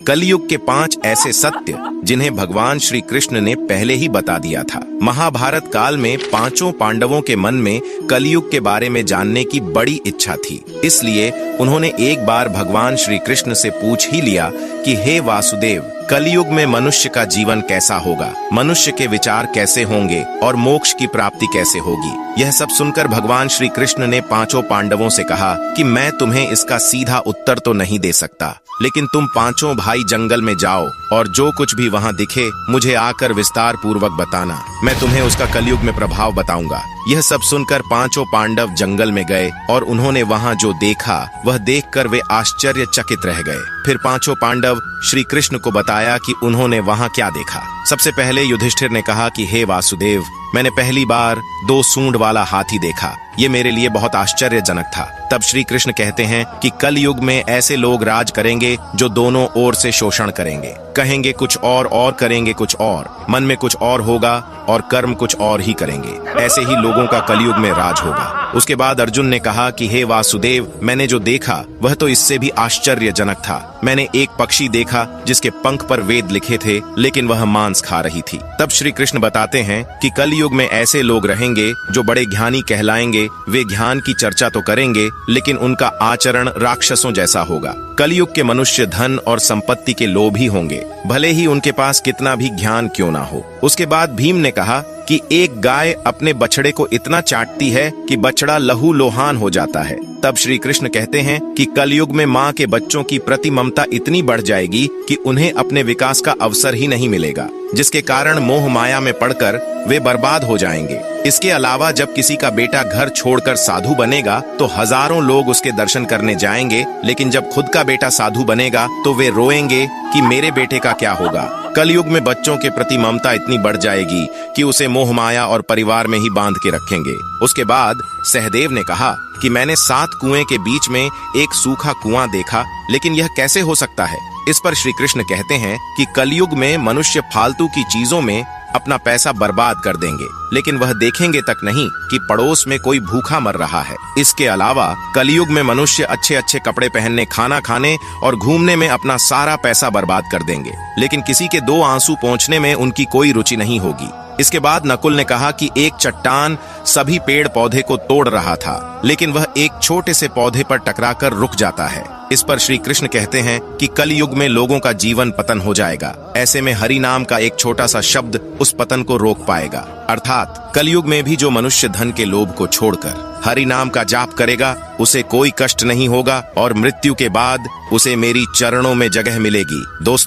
कलयुग के 5 ऐसे सत्य जिन्हें भगवान श्री कृष्ण ने पहले ही बता दिया था। महाभारत काल में 5 पांडवों के मन में कलयुग के बारे में जानने की बड़ी इच्छा थी, इसलिए उन्होंने एक बार भगवान श्री कृष्ण से पूछ ही लिया कि हे वासुदेव, कलयुग में मनुष्य का जीवन कैसा होगा, मनुष्य के विचार कैसे होंगे और मोक्ष की प्राप्ति कैसे होगी। यह सब सुनकर भगवान श्री कृष्ण ने 5 पांडवों से कहा कि मैं तुम्हें इसका सीधा उत्तर तो नहीं दे सकता, लेकिन तुम 5 भाई जंगल में जाओ और जो कुछ भी वहां दिखे मुझे आकर विस्तार पूर्वक बताना, मैं तुम्हें उसका कलयुग में प्रभाव बताऊंगा। यह सब सुनकर 5 पांडव जंगल में गए और उन्होंने वहां जो देखा वह देखकर वे आश्चर्यचकित रह गए। फिर 5 पांडव श्री कृष्ण को बताया कि उन्होंने वहां क्या देखा। सबसे पहले युधिष्ठिर ने कहा कि हे वासुदेव, मैंने पहली बार 2 सूंड वाला हाथी देखा, ये मेरे लिए बहुत आश्चर्यजनक था। तब श्री कृष्ण कहते हैं कि कल युग में ऐसे लोग राज करेंगे जो दोनों ओर से शोषण करेंगे, कहेंगे कुछ और करेंगे कुछ और, मन में कुछ और होगा और कर्म कुछ और ही करेंगे। ऐसे ही लोगों का कलयुग में राज होगा। उसके बाद अर्जुन ने कहा कि हे वासुदेव, मैंने जो देखा वह तो इससे भी आश्चर्यजनक था। मैंने एक पक्षी देखा जिसके पंख पर वेद लिखे थे, लेकिन वह मांस खा रही थी। तब श्री कृष्ण बताते हैं कि कलयुग में ऐसे लोग रहेंगे जो बड़े ज्ञानी कहलाएंगे। वे ज्ञान की चर्चा तो करेंगे, लेकिन उनका आचरण राक्षसों जैसा होगा। कलयुग के मनुष्य धन और संपत्ति के लोभी होंगे, भले ही उनके पास कितना भी ज्ञान क्यों ना हो। उसके बाद भीम ने कहा कि एक गाय अपने बछड़े को इतना चाटती है कि बछड़ा लहू लोहान हो जाता है। तब श्री कृष्ण कहते हैं कि कलयुग में माँ के बच्चों की प्रति ममता इतनी बढ़ जाएगी कि उन्हें अपने विकास का अवसर ही नहीं मिलेगा, जिसके कारण मोह माया में पड़कर वे बर्बाद हो जाएंगे। इसके अलावा जब किसी का बेटा घर छोड़कर साधु बनेगा तो हजारों लोग उसके दर्शन करने जाएंगे, लेकिन जब खुद का बेटा साधु बनेगा तो वे रोएंगे कि मेरे बेटे का क्या होगा। कलयुग में बच्चों के प्रति ममता इतनी बढ़ जाएगी कि उसे मोह माया और परिवार में ही बांध के रखेंगे। उसके बाद सहदेव ने कहा कि मैंने 7 कुएं के बीच में एक सूखा कुआं देखा, लेकिन यह कैसे हो सकता है। इस पर श्री कृष्ण कहते हैं कि कलयुग में मनुष्य फालतू की चीजों में अपना पैसा बर्बाद कर देंगे, लेकिन वह देखेंगे तक नहीं कि पड़ोस में कोई भूखा मर रहा है। इसके अलावा कलयुग में मनुष्य अच्छे अच्छे कपड़े पहनने, खाना खाने और घूमने में अपना सारा पैसा बर्बाद कर देंगे, लेकिन किसी के 2 आंसू पोंछने में उनकी कोई रुचि नहीं होगी। इसके बाद नकुल ने कहा कि एक चट्टान सभी पेड़ पौधे को तोड़ रहा था, लेकिन वह एक छोटे से पौधे पर टकराकर रुक जाता है। इस पर श्री कृष्ण कहते हैं कि कलयुग में लोगों का जीवन पतन हो जाएगा। ऐसे में हरि नाम का एक छोटा सा शब्द उस पतन को रोक पाएगा। अर्थात कलयुग में भी जो मनुष्य धन के लोभ को छोड़कर हरि नाम का जाप करेगा उसे कोई कष्ट नहीं होगा और मृत्यु के बाद उसे मेरी चरणों में जगह मिलेगी। दोस्तों,